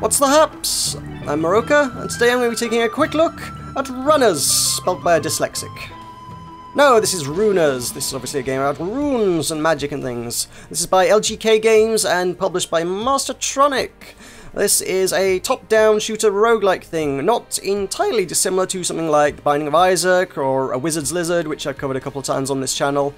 What's the haps? I'm Meroka, and today I'm going to be taking a quick look at Runners, spelled by a dyslexic. No, this is Runers. This is obviously a game about runes and magic and things. This is by LGK Games and published by Mastertronic. This is a top-down shooter roguelike thing, not entirely dissimilar to something like The Binding of Isaac or A Wizard's Lizard, which I've covered a couple of times on this channel.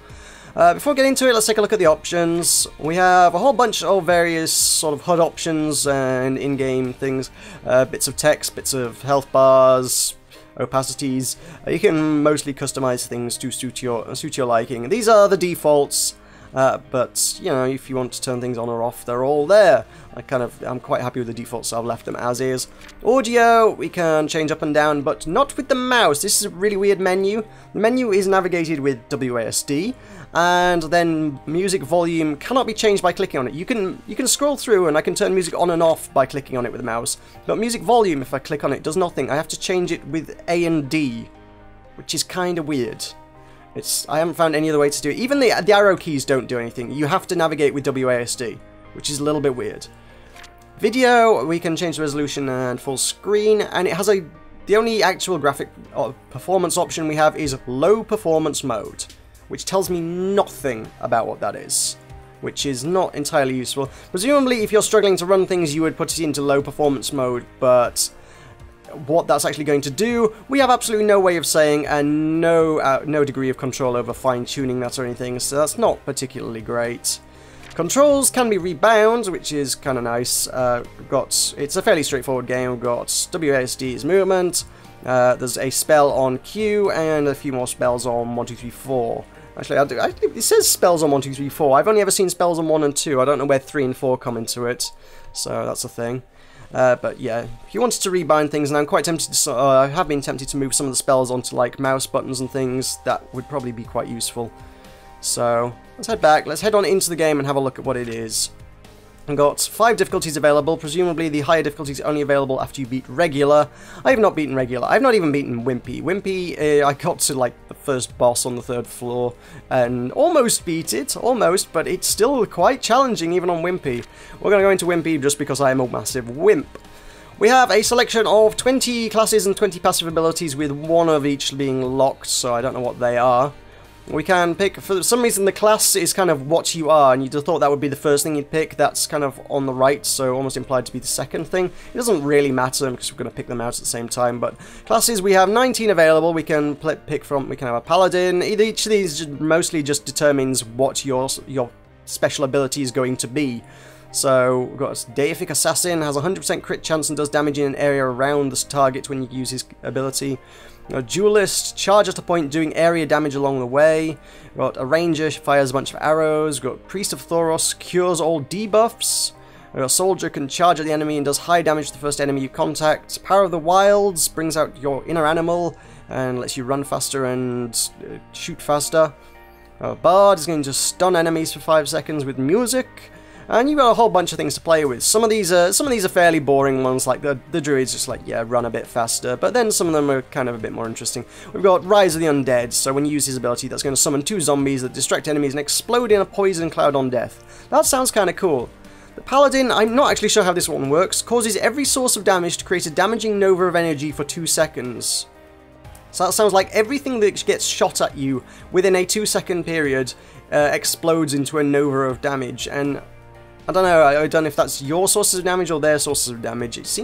Before getting into it, let's take a look at the options. We have a whole bunch of various sort of HUD options and in-game things. Bits of text, bits of health bars, opacities. You can mostly customize things to suit your liking. These are the defaults, but you know, if you want to turn things on or off, they're all there. I'm quite happy with the defaults, so I've left them as is. Audio, we can change up and down, but not with the mouse. This is a really weird menu. The menu is navigated with WASD, and then music volume cannot be changed by clicking on it. You can scroll through, and I can turn music on and off by clicking on it with the mouse. But music volume, if I click on it, does nothing. I have to change it with A and D, which is kind of weird. I haven't found any other way to do it. Even the arrow keys don't do anything. You have to navigate with WASD, which is a little bit weird. Video, we can change the resolution and full screen, and it has the only actual graphic performance option we have is low performance mode, which tells me nothing about what that is, which is not entirely useful. Presumably, if you're struggling to run things, you would put it into low performance mode, but what that's actually going to do, we have absolutely no way of saying, and no degree of control over fine-tuning that or anything, so that's not particularly great. Controls can be rebound, which is kind of nice. It's a fairly straightforward game. We've got WASD is movement, there's a spell on Q, and a few more spells on 1, 2, 3, 4. Actually, it says spells on 1, 2, 3, 4. I've only ever seen spells on 1 and 2. I don't know where 3 and 4 come into it, so that's a thing. But yeah, if you wanted to rebind things, and I'm quite tempted to, I have been tempted to move some of the spells onto like mouse buttons and things, that would probably be quite useful. So let's head back, let's head on into the game and have a look at what it is. I've got 5 difficulties available. Presumably the higher difficulty is only available after you beat regular. I have not beaten regular. I've not even beaten Wimpy. Wimpy, I got to like the first boss on the 3rd floor and almost beat it, almost, but it's still quite challenging even on Wimpy. We're going to go into Wimpy just because I am a massive wimp. We have a selection of 20 classes and 20 passive abilities, with one of each being locked, so I don't know what they are. We can pick, for some reason the class is kind of what you are, and you'd have thought that would be the first thing you'd pick. That's kind of on the right, so almost implied to be the second thing. It doesn't really matter because we're going to pick them out at the same time, but classes, we have 19 available. We can pick from, we can have a paladin. Each of these mostly just determines what your special ability is going to be. So we've got a Deific Assassin, has a 100% crit chance and does damage in an area around the target when you use his ability. A Duelist, charge at a point doing area damage along the way. We've got a Ranger, fires a bunch of arrows. We've got Priest of Thoros, cures all debuffs. We've got a Soldier, can charge at the enemy and does high damage to the first enemy you contact. Power of the Wilds, brings out your inner animal and lets you run faster and shoot faster. Bard is going to stun enemies for 5 seconds with music. And you've got a whole bunch of things to play with. Some of these are fairly boring ones, like the druids just like, yeah, run a bit faster, but then some of them are kind of a bit more interesting. We've got Rise of the Undead, so when you use his ability, that's going to summon 2 zombies that distract enemies and explode in a poison cloud on death. That sounds kind of cool. The Paladin, I'm not actually sure how this one works, causes every source of damage to create a damaging nova of energy for 2 seconds. So that sounds like everything that gets shot at you within a 2-second period explodes into a nova of damage, and I don't know, I don't know if that's your sources of damage or their sources of damage. It's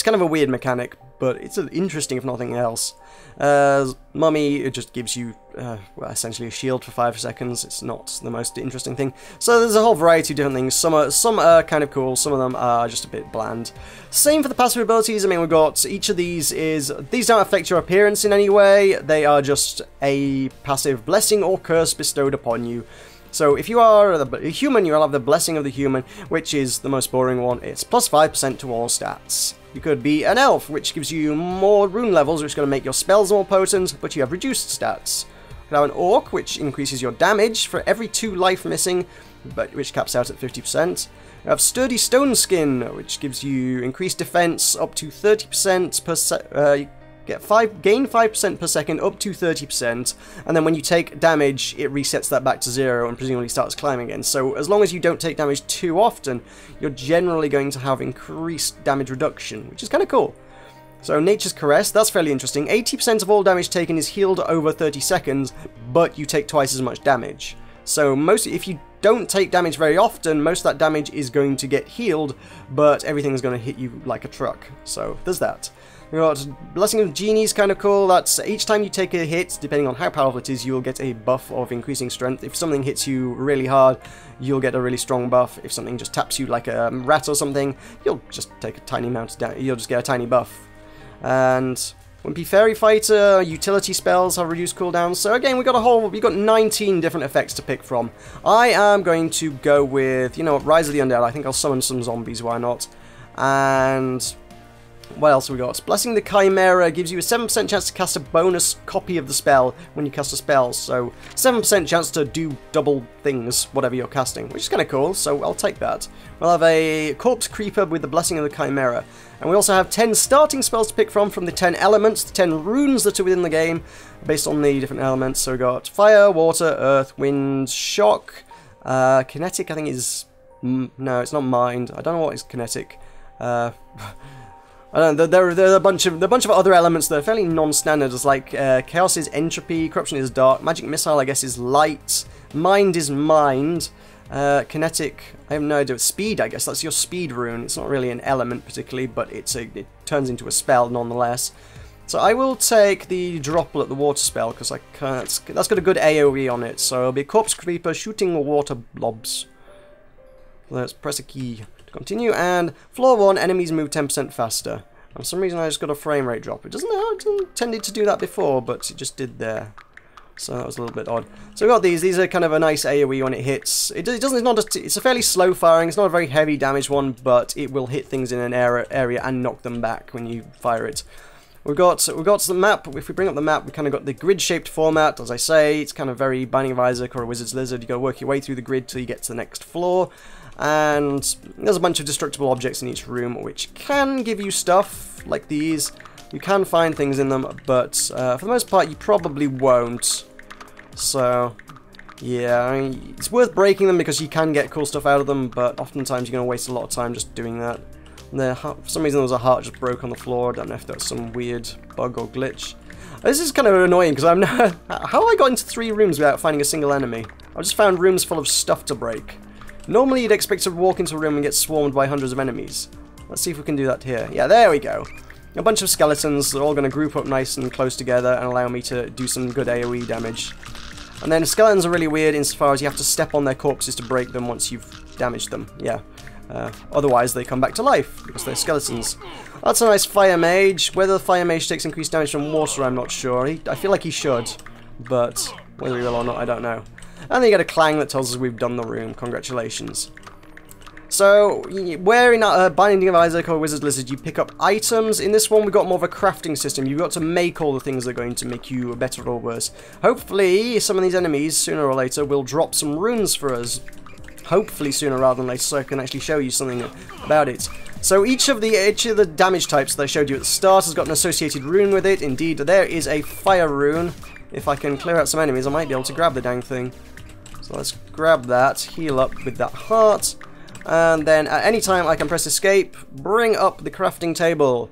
kind of a weird mechanic, but it's interesting if nothing else. Mummy, it just gives you, well, essentially a shield for 5 seconds. It's not the most interesting thing. So there's a whole variety of different things. Some are kind of cool, some of them are just a bit bland. Same for the passive abilities. I mean, we've got each of these don't affect your appearance in any way. They are just a passive blessing or curse bestowed upon you. So if you are a human, you'll have the Blessing of the Human, which is the most boring one. It's plus 5% to all stats. You could be an elf, which gives you more rune levels, which is going to make your spells more potent, but you have reduced stats. You could have an orc, which increases your damage for every 2 life missing, but which caps out at 50%. You have Sturdy Stone Skin, which gives you increased defense up to 30% gain 5% per second up to 30%, and then when you take damage, it resets that back to 0 and presumably starts climbing again. So as long as you don't take damage too often, you're generally going to have increased damage reduction, which is kind of cool. So Nature's Caress, that's fairly interesting. 80% of all damage taken is healed over 30 seconds, but you take twice as much damage. So if you don't take damage very often, most of that damage is going to get healed, but everything's going to hit you like a truck. So there's that. We've got Blessing of Genies, kind of cool. That's each time you take a hit, depending on how powerful it is, you'll get a buff of increasing strength. If something hits you really hard, you'll get a really strong buff. If something just taps you like a rat or something, you'll just take a tiny amount of damage. You'll just get a tiny buff. And Wimpy Fairy Fighter, utility spells have reduced cooldowns. So again, we've got 19 different effects to pick from. I am going to go with, you know what, Rise of the Undead. I think I'll summon some zombies, why not? And what else have we got? Blessing the Chimera gives you a 7% chance to cast a bonus copy of the spell when you cast a spell. So 7% chance to do double things, whatever you're casting, which is kind of cool, so I'll take that. We'll have a Corpse Creeper with the Blessing of the Chimera. And we also have 10 starting spells to pick from the 10 elements, the 10 runes that are within the game, based on the different elements. So we've got Fire, Water, Earth, Wind, Shock, Kinetic I think is... no, it's not Mind. I don't know what is Kinetic. I don't know, there are a bunch of other elements that are fairly non-standard, as like Chaos is Entropy, Corruption is Dark, Magic Missile I guess is Light, Mind is Mind, Kinetic, I have no idea, Speed I guess, that's your Speed rune. It's not really an element particularly, but it turns into a spell nonetheless. So I will take the Droplet, the Water spell, because that's got a good AoE on it, so it'll be Corpse Creeper shooting water blobs. Let's press a key. Continue, and floor 1, enemies move 10% faster. And for some reason I just got a frame rate drop. It didn't tended to do that before, but it just did there. So that was a little bit odd. So we've got these are kind of a nice AoE when it hits. It's a fairly slow firing, it's not a very heavy damage one, but it will hit things in an area and knock them back when you fire it. We've got the map. If we bring up the map, we kind of got the grid-shaped format. As I say, it's kind of very Binding of Isaac or a Wizard's Lizard. You got to work your way through the grid till you get to the next floor. And there's a bunch of destructible objects in each room, which can give you stuff like these. You can find things in them, but for the most part, you probably won't. So, yeah, I mean, it's worth breaking them because you can get cool stuff out of them, but oftentimes you're going to waste a lot of time just doing that. And for some reason, there was a heart just broke on the floor. I don't know if that's some weird bug or glitch. This is kind of annoying because I'm not. How have I got into 3 rooms without finding a single enemy? I just found rooms full of stuff to break. Normally you'd expect to walk into a room and get swarmed by hundreds of enemies. Let's see if we can do that here. Yeah, there we go. A bunch of skeletons. They're all going to group up nice and close together and allow me to do some good AoE damage. And then skeletons are really weird insofar as you have to step on their corpses to break them once you've damaged them. Yeah. Otherwise they come back to life because they're skeletons. That's a nice Fire Mage. Whether the Fire Mage takes increased damage from water, I'm not sure. I feel like he should, but whether he will or not, I don't know. And then you get a clang that tells us we've done the room. Congratulations. So, where in Binding of Isaac or Wizard's Lizard you pick up items, in this one we've got more of a crafting system. You've got to make all the things that are going to make you better or worse. Hopefully, some of these enemies, sooner or later, will drop some runes for us. Hopefully sooner rather than later, so I can actually show you something about it. So each of the damage types that I showed you at the start has got an associated rune with it. Indeed, there is a fire rune. If I can clear out some enemies, I might be able to grab the dang thing. So let's grab that, heal up with that heart, and then at any time I can press escape, bring up the crafting table.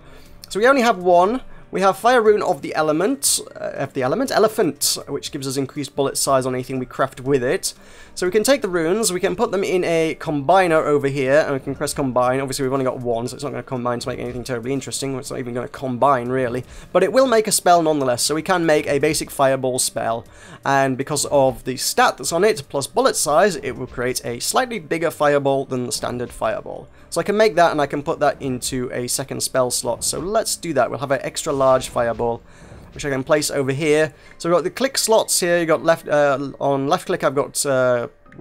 So we only have one. We have Fire Rune of the Elephant, which gives us increased bullet size on anything we craft with it. So we can take the runes, we can put them in a combiner over here, and we can press combine. Obviously we've only got one, so it's not going to combine to make anything terribly interesting. It's not even going to combine, really. But it will make a spell nonetheless, so we can make a basic fireball spell. And because of the stat that's on it, plus bullet size, it will create a slightly bigger fireball than the standard fireball. So I can make that, and I can put that into a second spell slot. So let's do that. We'll have an extra large fireball, which I can place over here. So we've got the click slots here. You got left on left click I've got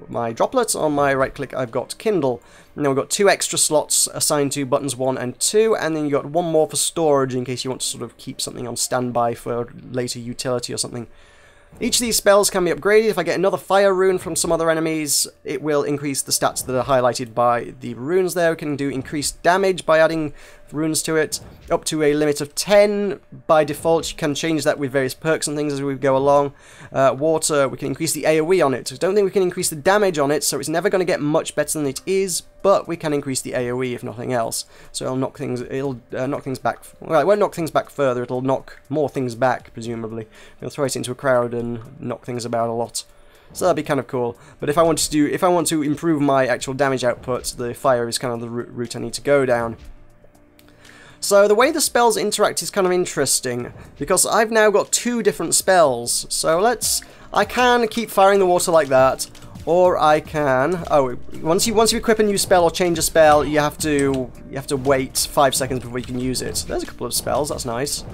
my droplet, on my right click I've got Kindle. And then we've got 2 extra slots assigned to buttons 1 and 2, and then you got 1 more for storage in case you want to sort of keep something on standby for later utility or something. Each of these spells can be upgraded. If I get another fire rune from some other enemies, it will increase the stats that are highlighted by the runes there. We can do increased damage by adding runes to it, up to a limit of 10 by default. You can change that with various perks and things as we go along. Water, we can increase the AoE on it. I don't think we can increase the damage on it, so it's never going to get much better than it is, but we can increase the AoE if nothing else. So it'll knock things back. Well, it won't knock things back further, it'll knock more things back, presumably. We'll throw it into a crowd and knock things about a lot. So that'd be kind of cool. But if I want to improve my actual damage output, the fire is kind of the route I need to go down. So the way the spells interact is kind of interesting, because I've now got 2 different spells. So I can keep firing the water like that, or I can, once you equip a new spell or change a spell, you have to wait 5 seconds before you can use it. There's a couple of spells, that's nice.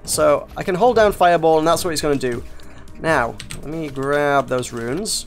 So I can hold down Fireball, and that's what it's going to do. Now, let me grab those runes.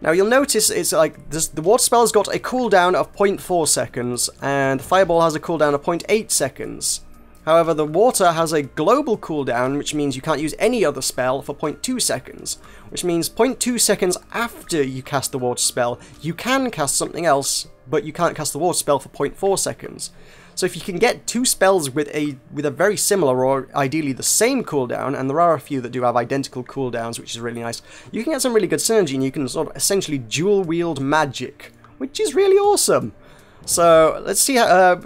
Now you'll notice it's like the water spell has got a cooldown of 0.4 seconds, and the Fireball has a cooldown of 0.8 seconds. However, the water has a global cooldown, which means you can't use any other spell for 0.2 seconds. Which means 0.2 seconds after you cast the water spell, you can cast something else, but you can't cast the water spell for 0.4 seconds. So if you can get 2 spells with a very similar or ideally the same cooldown, and there are a few that do have identical cooldowns, which is really nice, you can get some really good synergy, and you can sort of essentially dual wield magic, which is really awesome. So let's see how,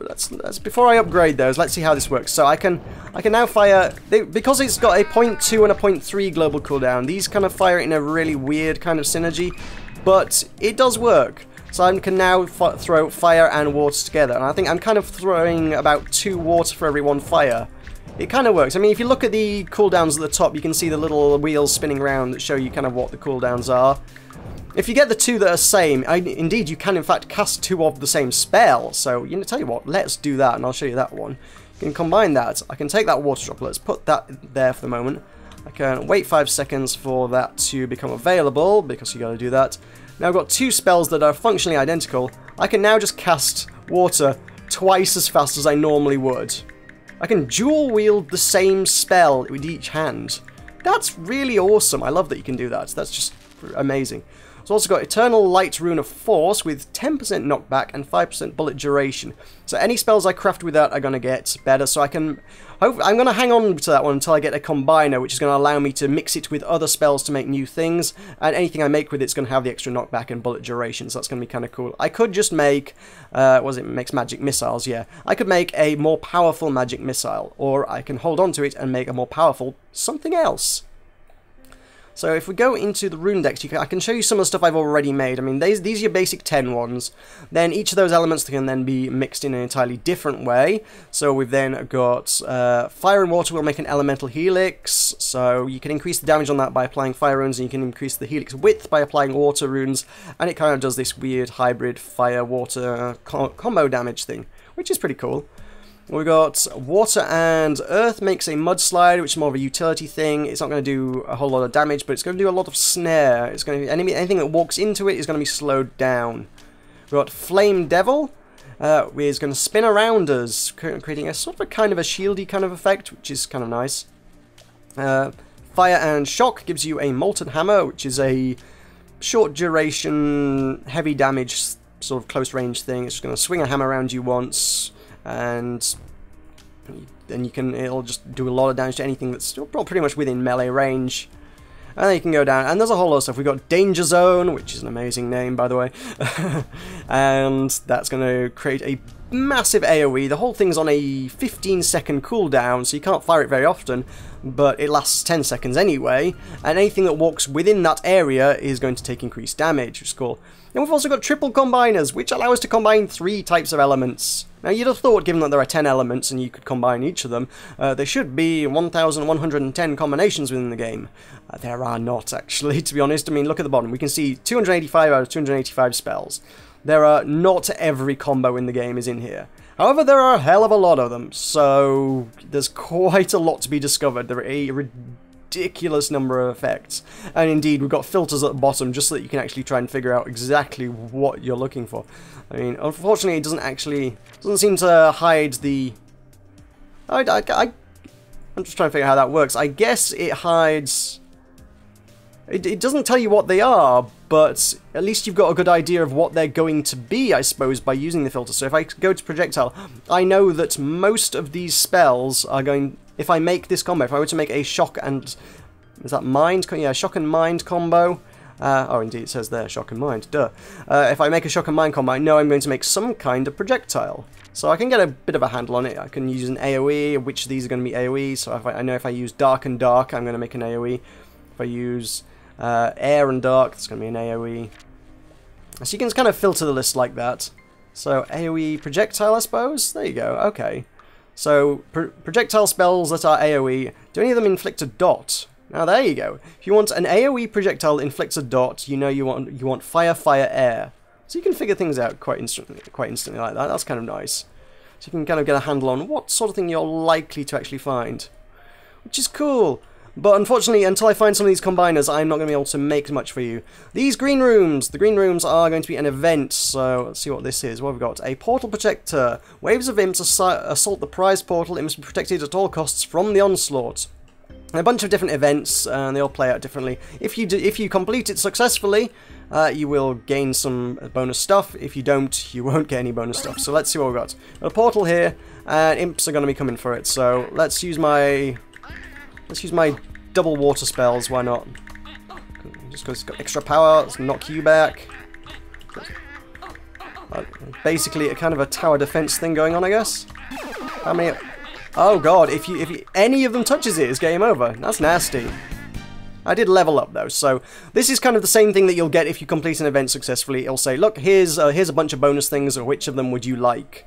before I upgrade those, let's see how this works. So I can now fire, because it's got a 0.2 and a 0.3 global cooldown, these kind of fire in a really weird kind of synergy, but it does work. So I can now throw fire and water together, and I think I'm kind of throwing about 2 water for every 1 fire. It kind of works. I mean, if you look at the cooldowns at the top, you can see the little wheels spinning around that show you kind of what the cooldowns are. If you get the 2 that are same, indeed you can in fact cast 2 of the same spell. So, tell you what, let's do that, and I'll show you that one. You can combine that. I can take that water drop, let's put that there for the moment. I can wait 5 seconds for that to become available, because you gotta do that. Now I've got 2 spells that are functionally identical. I can now just cast water twice as fast as I normally would. I can dual wield the same spell with each hand. That's really awesome. I love that you can do that. That's just amazing. It's also got Eternal Light Rune of Force with 10% knockback and 5% bullet duration. So any spells I craft with that are going to get better. So I'm going to hang on to that one until I get a combiner, which is going to allow me to mix it with other spells to make new things. And anything I make with it's going to have the extra knockback and bullet duration. So that's going to be kind of cool. I could just make, it makes magic missiles, yeah. I could make a more powerful magic missile, or I can hold on to it and make a more powerful something else. So if we go into the rune decks, I can show you some of the stuff I've already made. I mean, these are your basic 10 ones. Then each of those elements can then be mixed in an entirely different way. So we've then got fire and water will make an elemental helix. So you can increase the damage on that by applying fire runes, and you can increase the helix width by applying water runes. And it kind of does this weird hybrid fire-water combo damage thing, which is pretty cool. We've got water and earth makes a mudslide, which is more of a utility thing. It's not going to do a whole lot of damage, but it's going to do a lot of snare. It's going to anything that walks into it is going to be slowed down. We've got flame devil, which is going to spin around us, creating a sort of a kind of a shieldy kind of effect, which is kind of nice. Fire and shock gives you a molten hammer, which is a short duration, heavy damage, sort of close range thing. It's just going to swing a hammer around you once, and then it'll just do a lot of damage to anything that's still pretty much within melee range. And then you can go down, and there's a whole lot of stuff. We've got Danger Zone, which is an amazing name, by the way. And that's going to create a massive AoE. The whole thing's on a 15-second cooldown, so you can't fire it very often, but it lasts 10 seconds anyway, and anything that walks within that area is going to take increased damage, which is cool. And we've also got triple combiners, which allow us to combine 3 types of elements. Now, you'd have thought, given that there are 10 elements and you could combine each of them, there should be 1,110 combinations within the game. There are not, actually, to be honest. I mean, look at the bottom. We can see 285 out of 285 spells. There are not every combo in the game is in here. However, there are a hell of a lot of them, so there's quite a lot to be discovered. There are a ridiculous number of effects. And indeed, we've got filters at the bottom just so that you can actually try and figure out exactly what you're looking for. I mean, unfortunately, it doesn't seem to hide the... I'm just trying to figure out how that works. I guess it hides... It doesn't tell you what they are, but at least you've got a good idea of what they're going to be, I suppose, by using the filter. So if I go to projectile, I know that most of these spells are going... If I make this combo, if I were to make a shock and... Is that mind? Yeah, shock and mind combo. Oh, indeed, it says there, shock and mind. Duh. If I make a shock and mind combo, I know I'm going to make some kind of projectile. So I can get a bit of a handle on it. I can use an AoE, which of these are going to be AoE. So if I know if I use dark and dark, I'm going to make an AoE. If I use air and dark, it's going to be an AoE. So you can kind of filter the list like that. So AoE projectile, I suppose? There you go, okay. So projectile spells that are AoE, do any of them inflict a dot? Now there you go. If you want an AoE projectile that inflicts a dot, you know you want fire, fire, air. So you can figure things out quite instantly like that. That's kind of nice. So you can kind of get a handle on what sort of thing you're likely to actually find, which is cool. But unfortunately, until I find some of these combiners, I'm not going to be able to make much for you. These green rooms, the green rooms are going to be an event. So let's see what this is. What have we got? A portal protector. Waves of imps assault the prize portal. It must be protected at all costs from the onslaught. A bunch of different events, and they all play out differently. If you complete it successfully, you will gain some bonus stuff. If you don't, you won't get any bonus stuff. So let's see what we've got. Got a portal here, and imps are going to be coming for it. So let's use my double water spells. Why not? Just because it's got extra power. Let's knock you back. Basically, a kind of a tower defense thing going on, I guess. How many? Oh god, if any of them touches it, it's game over. That's nasty. I did level up though, so this is kind of the same thing that you'll get if you complete an event successfully. It'll say, look, here's a bunch of bonus things, or which of them would you like?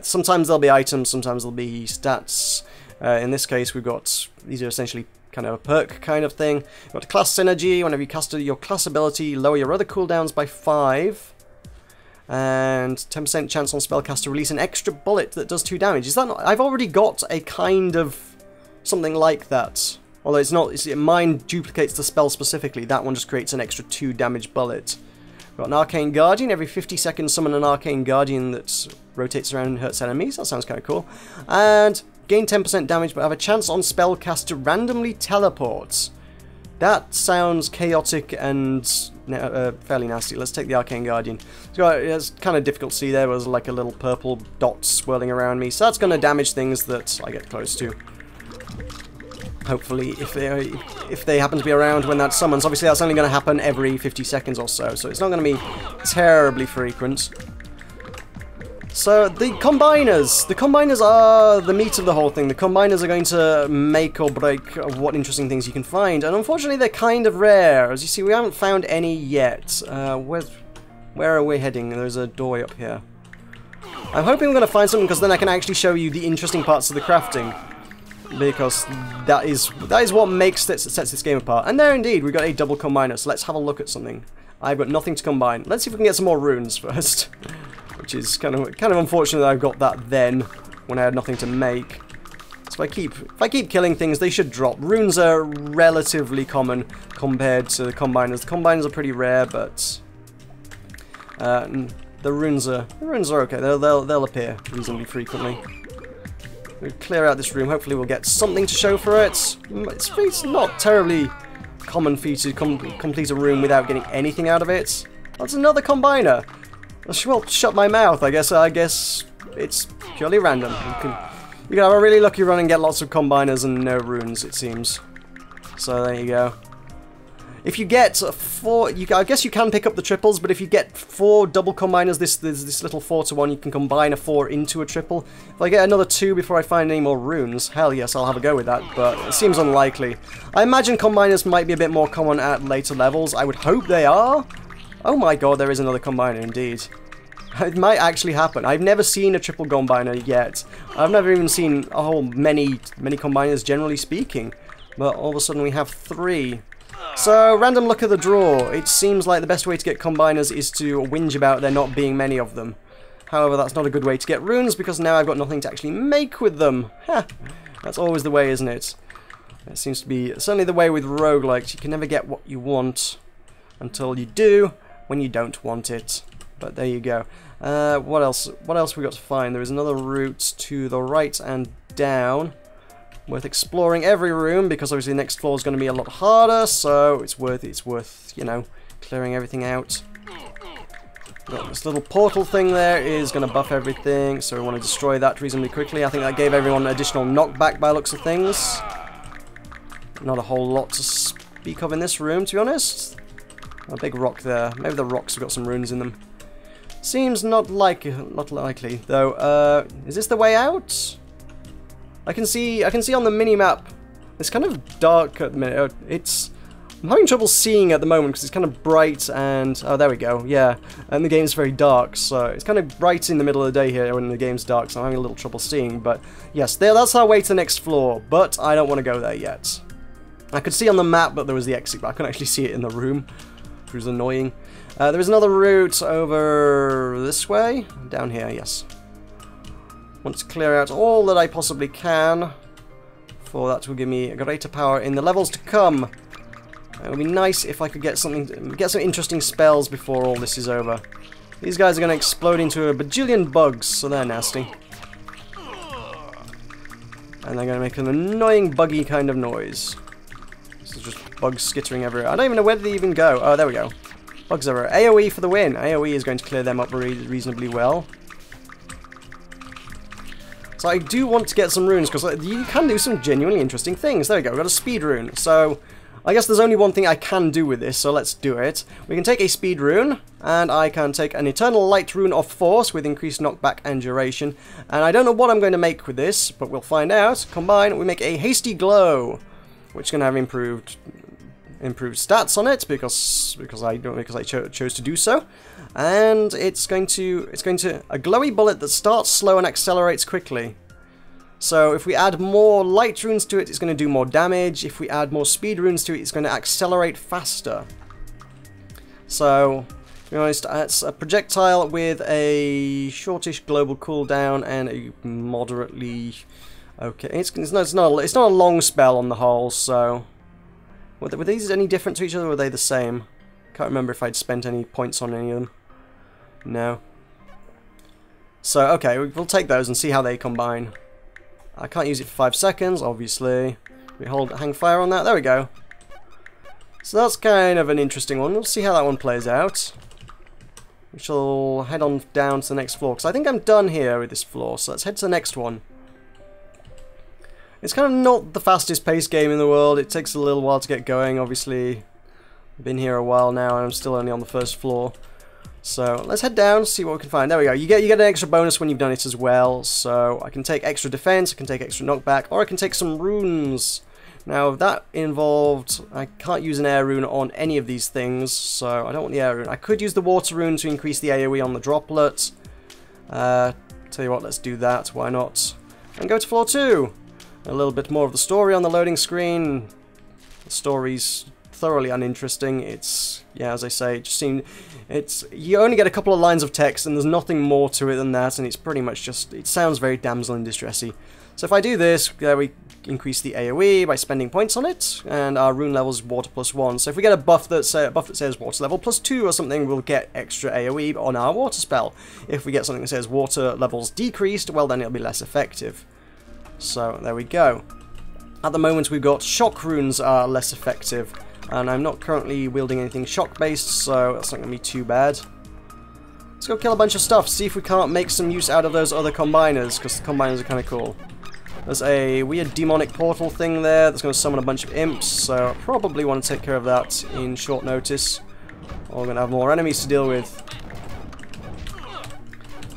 Sometimes there'll be items, sometimes there'll be stats. In this case, we've got, these are essentially kind of a perk kind of thing. You've got class synergy. Whenever you cast your class ability, lower your other cooldowns by 5. And 10% chance on spellcast to release an extra bullet that does 2 damage. Is that not... I've already got a kind of something like that. Although it's not... mine duplicates the spell specifically. That one just creates an extra 2 damage bullet. We've got an Arcane Guardian. Every 50 seconds summon an Arcane Guardian that rotates around and hurts enemies. That sounds kind of cool. And gain 10% damage but have a chance on spellcast to randomly teleport. That sounds chaotic and fairly nasty. Let's take the Arcane Guardian. It's kind of difficult to see there. There's like a little purple dot swirling around me. So that's going to damage things that I get close to. Hopefully, if they happen to be around when that summons. Obviously, that's only going to happen every 50 seconds or so. So it's not going to be terribly frequent. So the combiners are the meat of the whole thing. The combiners are going to make or break what interesting things you can find, and unfortunately they're kind of rare. As you see, we haven't found any yet. Where are we heading? There's a doorway up here. I'm hoping we're going to find something, because then I can actually show you the interesting parts of the crafting, because that is what sets this game apart. And there indeed, we've got a double combiner. So let's have a look at something. I've got nothing to combine. Let's see if we can get some more runes first. Which is kind of unfortunate that I've got that then, when I had nothing to make. So if I keep killing things, they should drop. Runes are relatively common compared to the combiners. The combiners are pretty rare, but the runes are okay. They'll appear reasonably frequently. We'll clear out this room. Hopefully, we'll get something to show for it. It's not terribly common for you to complete a room without getting anything out of it. That's another combiner. Well, shut my mouth. I guess it's purely random. You can have a really lucky run and get lots of combiners and no runes, it seems. So there you go. If you get 4, I guess you can pick up the triples, but if you get 4 double combiners, this little 4-to-1, you can combine a 4 into a triple. If I get another 2 before I find any more runes, hell yes, I'll have a go with that, but it seems unlikely. I imagine combiners might be a bit more common at later levels. I would hope they are. Oh my god, there is another combiner indeed. It might actually happen. I've never seen a triple combiner yet. I've never even seen many combiners generally speaking. But all of a sudden we have 3. So, random luck of the draw. It seems like the best way to get combiners is to whinge about there not being many of them. However, that's not a good way to get runes, because now I've got nothing to actually make with them. Ha! That's always the way, isn't it? It seems to be certainly the way with roguelikes. You can never get what you want until you do, when you don't want it. But there you go. What else we got to find? There is another route to the right and down. Worth exploring every room, because obviously the next floor is going to be a lot harder, so it's worth, you know, clearing everything out. Got this little portal thing there is going to buff everything, so we want to destroy that reasonably quickly. I think that gave everyone additional knockback by looks of things. Not a whole lot to speak of in this room, to be honest. A big rock there. Maybe the rocks have got some runes in them. Seems not likely, though. Is this the way out? I can see on the mini-map. It's kind of dark at the minute. I'm having trouble seeing at the moment because it's kind of bright and... Oh, there we go, yeah. And the game's very dark, so it's kind of bright in the middle of the day here when the game's dark, so I'm having a little trouble seeing. But yes, that's our way to the next floor, but I don't want to go there yet. I could see on the map that there was the exit, but I couldn't actually see it in the room, which was annoying. There is another route over this way. Down here, yes. Want to clear out all that I possibly can, for that will give me greater power in the levels to come. It would be nice if I could get some interesting spells before all this is over. These guys are going to explode into a bajillion bugs, so they're nasty. And they're going to make an annoying buggy kind of noise. This is just bugs skittering everywhere. I don't even know where they even go. Oh, there we go. Bugs everywhere. AoE for the win. AoE is going to clear them up reasonably well. So I do want to get some runes, because you can do some genuinely interesting things. There we go, we've got a speed rune. So I guess there's only one thing I can do with this, so let's do it. We can take a speed rune, and I can take an eternal light rune of force with increased knockback and duration. And I don't know what I'm going to make with this, but we'll find out. Combine, we make a hasty glow, which is going to have improved stats on it because I chose to do so. And it's going to a glowy bullet that starts slow and accelerates quickly. So if we add more light runes to it, it's going to do more damage. If we add more speed runes to it, it's going to accelerate faster. So, to be honest, it's a projectile with a shortish global cooldown and a moderately okay. It's not a long spell on the whole. So, were these any different to each other, or were they the same? Can't remember if I'd spent any points on any of them. No. So, okay, we'll take those and see how they combine. I can't use it for 5 seconds, obviously. We hang fire on that. There we go. So that's kind of an interesting one. We'll see how that one plays out. We shall head on down to the next floor, because I think I'm done here with this floor, so let's head to the next one. It's kind of not the fastest paced game in the world. It takes a little while to get going, obviously. I've been here a while now, and I'm still only on the first floor. So let's head down, see what we can find. There we go. You get an extra bonus when you've done it as well. So I can take extra defense, I can take extra knockback, or I can take some runes. Now that involved, I can't use an air rune on any of these things, so I don't want the air rune. I could use the water rune to increase the AoE on the droplet. Tell you what, let's do that. Why not? And go to floor 2. A little bit more of the story on the loading screen. The story's thoroughly uninteresting. It's, yeah, as I say, you only get a couple of lines of text and there's nothing more to it than that, and it's pretty much just, it sounds very damsel in distressy. So if I do this, there we increase the AoE by spending points on it, and our rune level is water +1. So if we get a buff that says water level +2 or something, we'll get extra AoE on our water spell. If we get something that says water levels decreased, well then it'll be less effective. So there we go. At the moment we've got shock runes are less effective, and I'm not currently wielding anything shock based, so that's not going to be too bad. Let's go kill a bunch of stuff, see if we can't make some use out of those other combiners, because the combiners are kind of cool. There's a weird demonic portal thing there that's going to summon a bunch of imps, so I probably want to take care of that in short notice, or we're going to have more enemies to deal with.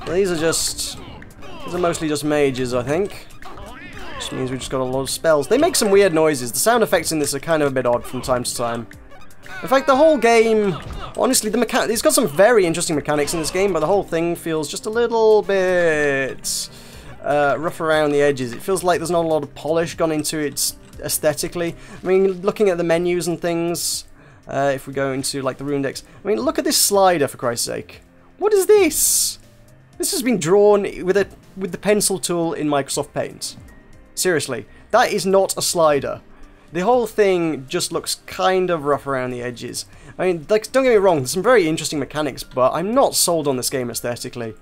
Well, these are mostly just mages, I think. Which means we've just got a lot of spells. They make some weird noises. The sound effects in this are kind of a bit odd from time to time. In fact, the whole game, honestly, it's got some very interesting mechanics in this game, but the whole thing feels just a little bit rough around the edges. It feels like there's not a lot of polish gone into it aesthetically. I mean, looking at the menus and things, if we go into like the rune decks, I mean, look at this slider, for Christ's sake. What is this? This has been drawn with the pencil tool in Microsoft Paint. Seriously, that is not a slider. The whole thing just looks kind of rough around the edges. I mean, like, don't get me wrong, there's some very interesting mechanics, but I'm not sold on this game aesthetically.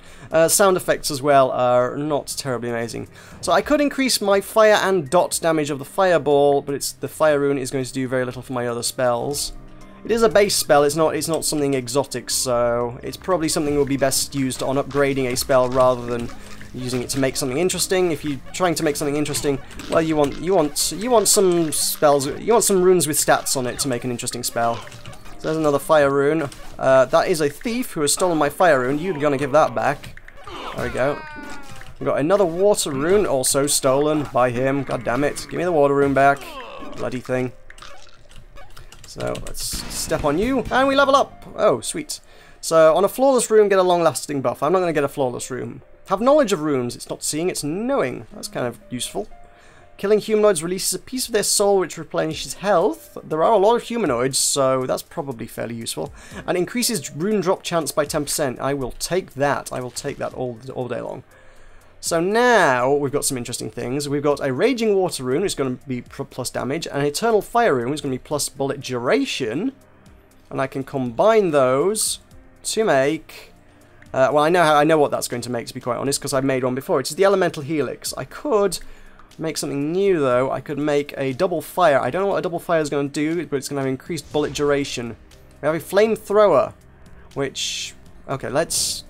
Sound effects as well are not terribly amazing. So I could increase my fire and dot damage of the fireball, but the fire rune is going to do very little for my other spells. It is a base spell, it's not something exotic, so it's probably something that will be best used on upgrading a spell rather than using it to make something interesting. If you're trying to make something interesting, well, you want some spells, you want some runes with stats on it to make an interesting spell. So there's another fire rune. That is a thief who has stolen my fire rune. You're gonna give that back. There we go. We've got another water rune, also stolen by him. God damn it. Give me the water rune back. Bloody thing. So, let's step on you, and we level up! Oh, sweet. So, on a flawless rune, get a long-lasting buff. I'm not going to get a flawless rune. Have knowledge of runes. It's not seeing, it's knowing. That's kind of useful. Killing humanoids releases a piece of their soul which replenishes health. There are a lot of humanoids, so that's probably fairly useful. And increases rune drop chance by 10%. I will take that. I will take that all day long. So now we've got some interesting things. We've got a Raging Water rune, which is going to be plus damage, and an Eternal Fire rune, which is going to be plus bullet duration. And I can combine those to make... well, I know what that's going to make, to be quite honest, because I've made one before. It is the Elemental Helix. I could make something new, though. I could make a Double Fire. I don't know what a Double Fire is going to do, but it's going to have increased bullet duration. We have a Flamethrower, which... Okay, let's...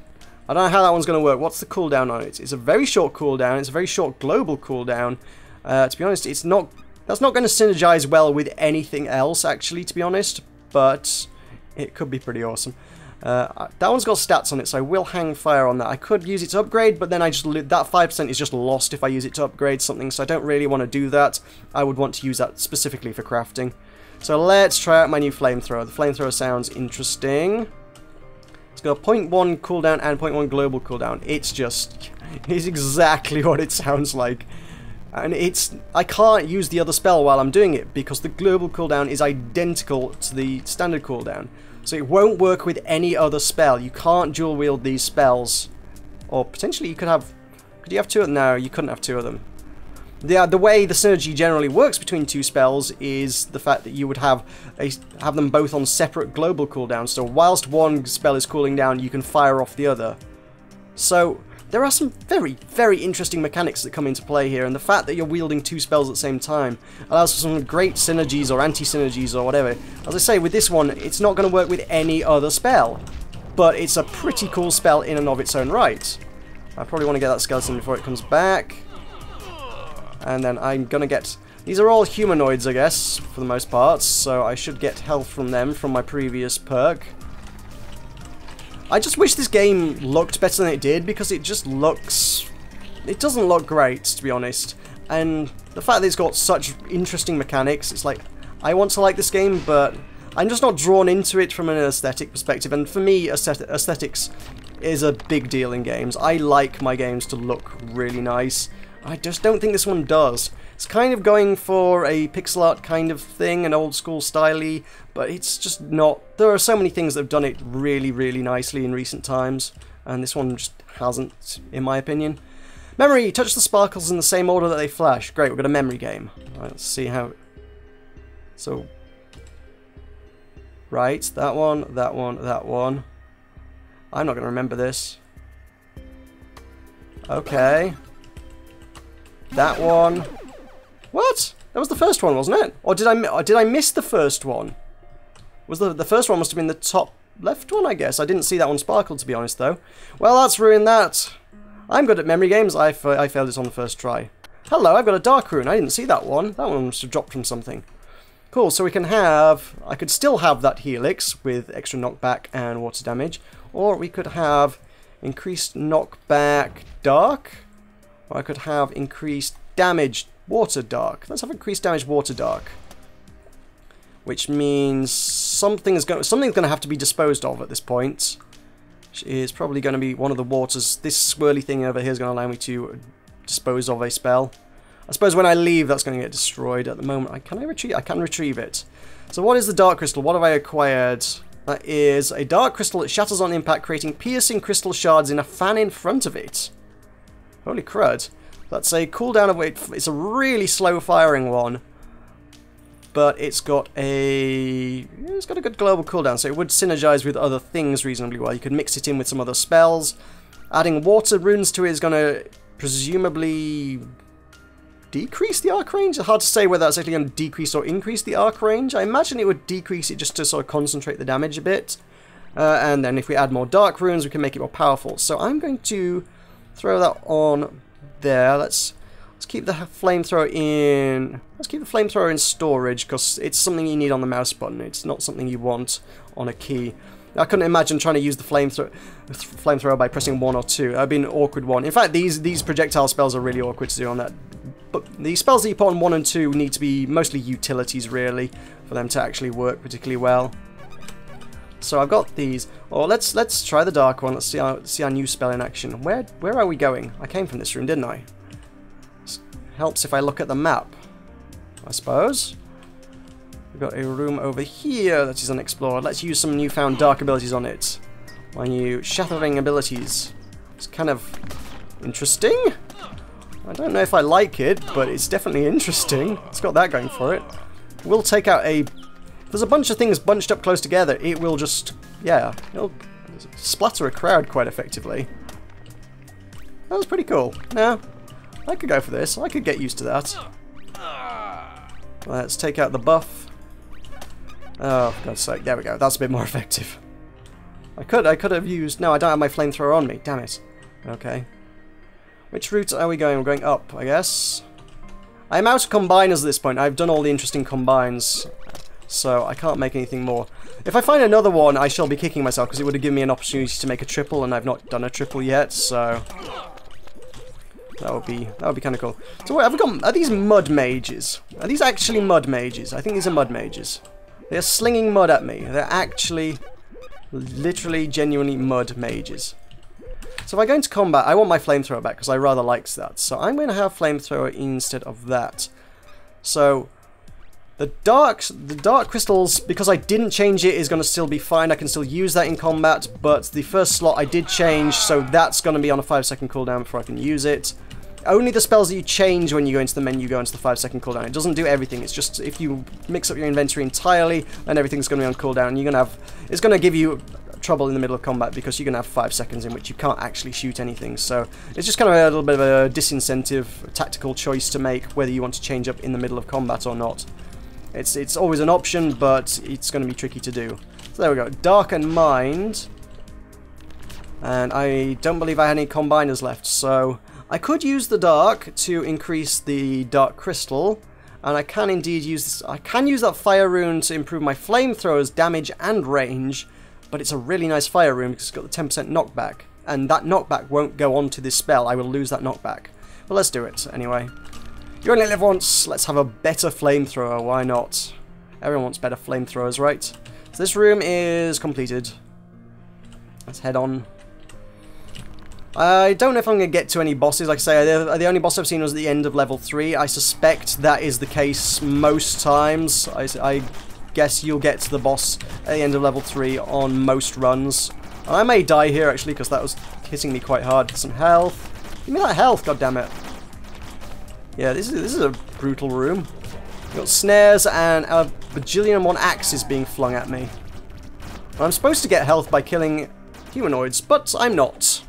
I don't know how that one's going to work. What's the cooldown on it? It's a very short cooldown. It's a very short global cooldown. To be honest, that's not going to synergize well with anything else, actually, to be honest. But it could be pretty awesome. That one's got stats on it, so I will hang fire on that. I could use it to upgrade, but then that 5% is just lost if I use it to upgrade something, so I don't really want to do that. I would want to use that specifically for crafting. So let's try out my new Flamethrower. The Flamethrower sounds interesting. It's got a 0.1 cooldown and 0.1 global cooldown. It's exactly what it sounds like. And I can't use the other spell while I'm doing it because the global cooldown is identical to the standard cooldown. So it won't work with any other spell. You can't dual wield these spells. Or potentially you could have... Could you have two of them? No, you couldn't have two of them. The way the synergy generally works between two spells is the fact that you would have them both on separate global cooldowns. So whilst one spell is cooling down, you can fire off the other. So there are some very, very interesting mechanics that come into play here, and the fact that you're wielding two spells at the same time allows for some great synergies or anti-synergies or whatever. As I say, with this one, it's not going to work with any other spell, but it's a pretty cool spell in and of its own right. I probably want to get that skeleton before it comes back. And then I'm gonna get... These are all humanoids, I guess, for the most part, so I should get health from them from my previous perk. I just wish this game looked better than it did, because it just looks... It doesn't look great, to be honest. And the fact that it's got such interesting mechanics, it's like, I want to like this game, but I'm just not drawn into it from an aesthetic perspective, and for me, aesthetics is a big deal in games. I like my games to look really nice. I just don't think this one does. It's kind of going for a pixel art kind of thing, an old school style-y, but it's just not. There are so many things that have done it really, really nicely in recent times, and this one just hasn't, in my opinion. Memory, touch the sparkles in the same order that they flash. Great, we've got a memory game. Right, let's see how... So... Right, that one, that one, that one. I'm not going to remember this. Okay. That one. What? That was the first one, wasn't it? Or did I miss the first one? Was the first one must have been the top left one, I guess. I didn't see that one sparkle, to be honest, though. Well, that's ruined that. I'm good at memory games. I failed it on the first try. Hello, I've got a dark rune. I didn't see that one. That one must have dropped from something. Cool, so we can have... I could still have that Helix with extra knockback and water damage. Or we could have increased knockback dark. Or I could have increased damage water dark. Let's have increased damage water dark. Which means something's going to have to be disposed of at this point. Which is probably going to be one of the waters. This swirly thing over here is going to allow me to dispose of a spell. I suppose when I leave, that's going to get destroyed. At the moment, I can retrieve it. So what is the dark crystal? What have I acquired? That is a dark crystal that shatters on impact, creating piercing crystal shards in a fan in front of it. Holy crud. That's a cooldown of... It's a really slow firing one. But it's got a good global cooldown, so it would synergize with other things reasonably well. You could mix it in with some other spells. Adding water runes to it is going to presumably decrease the arc range? It's hard to say whether that's actually going to decrease or increase the arc range. I imagine it would decrease it just to sort of concentrate the damage a bit. And then if we add more dark runes, we can make it more powerful. So I'm going to throw that on there. Let's keep the flamethrower in. Let's keep the flamethrower in storage because it's something you need on the mouse button. It's not something you want on a key. I couldn't imagine trying to use the flamethrower by pressing 1 or 2. That would be an awkward one. In fact, these projectile spells are really awkward to do on that. But the spells that you put on 1 and 2 need to be mostly utilities, really, for them to actually work particularly well. So I've got these. Oh, let's try the dark one. Let's see our new spell in action. Where are we going? I came from this room, didn't I? This helps if I look at the map, I suppose. We've got a room over here that is unexplored. Let's use some newfound dark abilities on it. My new shattering abilities. It's kind of interesting. I don't know if I like it, but it's definitely interesting. It's got that going for it. We'll take out a... If there's a bunch of things bunched up close together, it will just... Yeah, it'll splatter a crowd quite effectively. That was pretty cool. Yeah, I could go for this. I could get used to that. Let's take out the buff. Oh, for God's sake, there we go. That's a bit more effective. I could have used... No, I don't have my flamethrower on me. Damn it. Okay. Which route are we going? We're going up, I guess. I'm out of combiners at this point. I've done all the interesting combines, so I can't make anything more. If I find another one, I shall be kicking myself, because it would have given me an opportunity to make a triple, and I've not done a triple yet, so... That would be kind of cool. So what have we got? Are these mud mages? Are these actually mud mages? I think these are mud mages. They're slinging mud at me. They're actually, literally, genuinely mud mages. So if I go into combat, I want my flamethrower back because I rather liked that. So I'm going to have flamethrower instead of that. So the dark crystals, because I didn't change it, is going to still be fine. I can still use that in combat, but the first slot I did change, so that's going to be on a 5-second cooldown before I can use it. Only the spells that you change when you go into the menu go into the 5-second cooldown. It doesn't do everything. It's just if you mix up your inventory entirely, then everything's going to be on cooldown. It's going to give you trouble in the middle of combat because you're going to have 5 seconds in which you can't actually shoot anything. So it's just kind of a little bit of a disincentive, a tactical choice to make whether you want to change up in the middle of combat or not. It's always an option, but it's going to be tricky to do. So there we go. Darken Mind. And I don't believe I had any combiners left, so I could use the dark to increase the dark crystal, and I can indeed use this. I can use that fire rune to improve my flamethrower's damage and range, but it's a really nice fire rune because it's got the 10% knockback, and that knockback won't go on to this spell. I will lose that knockback. But let's do it anyway. You only live once. Let's have a better flamethrower. Why not? Everyone wants better flamethrowers, right? So this room is completed. Let's head on. I don't know if I'm going to get to any bosses. Like I say, the only boss I've seen was at the end of level 3. I suspect that is the case most times. I guess you'll get to the boss at the end of level 3 on most runs. And I may die here, actually, because that was hitting me quite hard. Some health. Give me that health, goddammit. Yeah, this is a brutal room. You've got snares and a bajillion and one axes being flung at me. I'm supposed to get health by killing humanoids, but I'm not.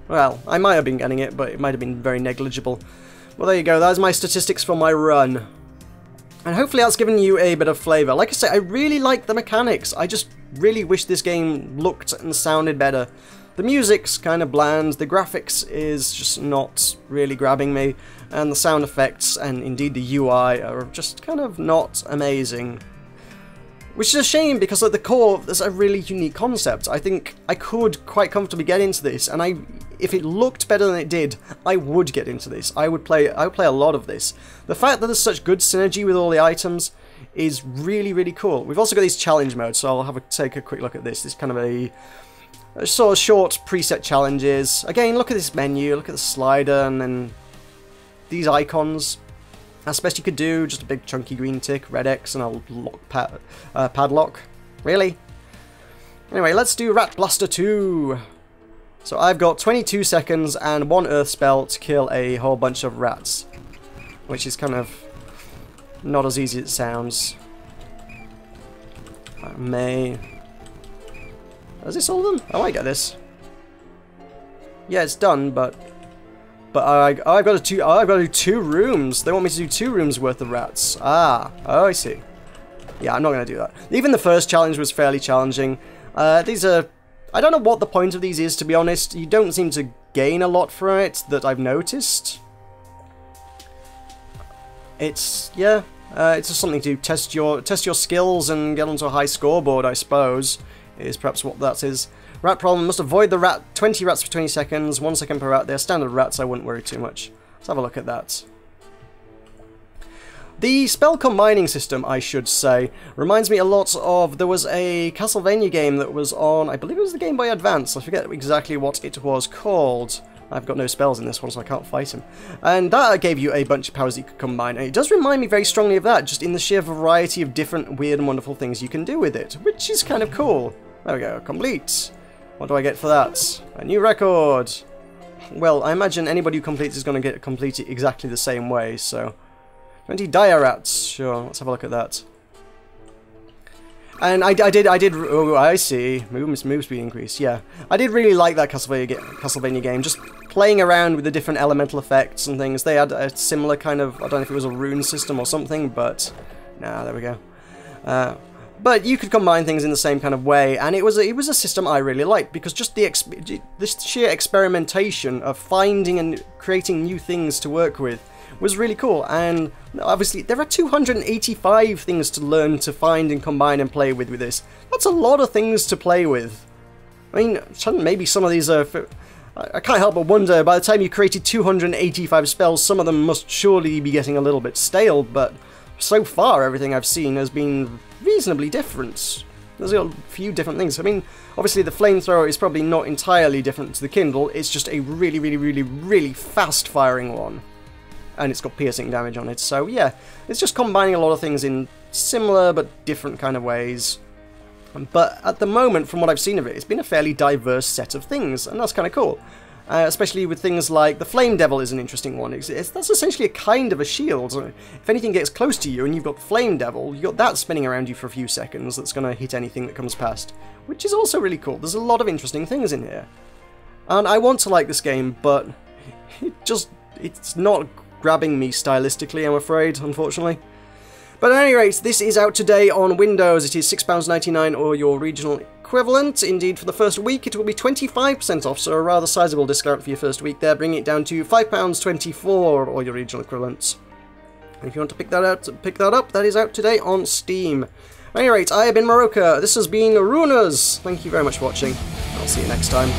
Well, I might have been getting it, but it might have been very negligible. Well, there you go. That's my statistics for my run. And hopefully that's given you a bit of flavour. Like I say, I really like the mechanics. I just really wish this game looked and sounded better. The music's kind of bland, the graphics is just not really grabbing me, and the sound effects and indeed the UI are just kind of not amazing. Which is a shame because at the core there's a really unique concept. I think I could quite comfortably get into this, and if it looked better than it did, I would get into this. I would play a lot of this. The fact that there's such good synergy with all the items is really, really cool. We've also got these challenge modes, so I'll take a quick look at this. This is kind of a sort of short preset challenges. Again, look at this menu, look at the slider, and then these icons. That's the best you could do, just a big chunky green tick, red X, and a padlock. Really? Anyway, let's do Rat Blaster 2. So I've got 22 seconds and 1 earth spell to kill a whole bunch of rats. Which is kind of not as easy as it sounds. I may... Is this all of them? I might get this. Yeah, it's done, but But I've got to do 2 rooms. They want me to do 2 rooms worth of rats. Ah, oh, I see. Yeah, I'm not going to do that. Even the first challenge was fairly challenging. These are... I don't know what the point of these is, to be honest. You don't seem to gain a lot from it that I've noticed. It's... yeah, it's just something to test your skills and get onto a high scoreboard, I suppose, is perhaps what that is. Rat problem, must avoid the rat, 20 rats for 20 seconds, 1 second per rat. They're standard rats, I wouldn't worry too much. Let's have a look at that. The spell combining system, I should say, reminds me a lot of... There was a Castlevania game that was on... I believe it was the Game Boy Advance. I forget exactly what it was called. I've got no spells in this one, so I can't fight him. And that gave you a bunch of powers that you could combine. And it does remind me very strongly of that, just in the sheer variety of different weird and wonderful things you can do with it, which is kind of cool. There we go, complete. What do I get for that? A new record! Well, I imagine anybody who completes is going to get complete it exactly the same way, so... 20 dire rats, sure, let's have a look at that. And I did, oh, I see, move speed increase, yeah. I did really like that Castlevania game, just playing around with the different elemental effects and things. They had a similar kind of, I don't know if it was a rune system or something, but... Nah, there we go. But you could combine things in the same kind of way, and it was a system I really liked, because just this sheer experimentation of finding and creating new things to work with was really cool. And obviously there are 285 things to learn to find and combine and play with this. That's a lot of things to play with. I mean, maybe some of these are... I can't help but wonder, by the time you created 285 spells, some of them must surely be getting a little bit stale, but so far everything I've seen has been reasonably different. There's a few different things. I mean, obviously the flamethrower is probably not entirely different to the Kindle, it's just a really, really, really, really fast-firing one. And it's got piercing damage on it, so yeah, it's just combining a lot of things in similar but different kind of ways. But at the moment, from what I've seen of it, it's been a fairly diverse set of things, and that's kind of cool. Especially with things like the Flame Devil is an interesting one. That's essentially a kind of a shield. If anything gets close to you and you've got Flame Devil, you've got that spinning around you for a few seconds that's going to hit anything that comes past, which is also really cool. There's a lot of interesting things in here. And I want to like this game, but it's not grabbing me stylistically, I'm afraid, unfortunately. But at any rate, this is out today on Windows. It is £6.99 or your regional equivalent. Indeed, for the first week, it will be 25% off, so a rather sizable discount for your first week there, bringing it down to £5.24 or your regional equivalent. And if you want to pick that up, that is out today on Steam. At any rate, I have been Meroka. This has been Runas. Thank you very much for watching. I'll see you next time.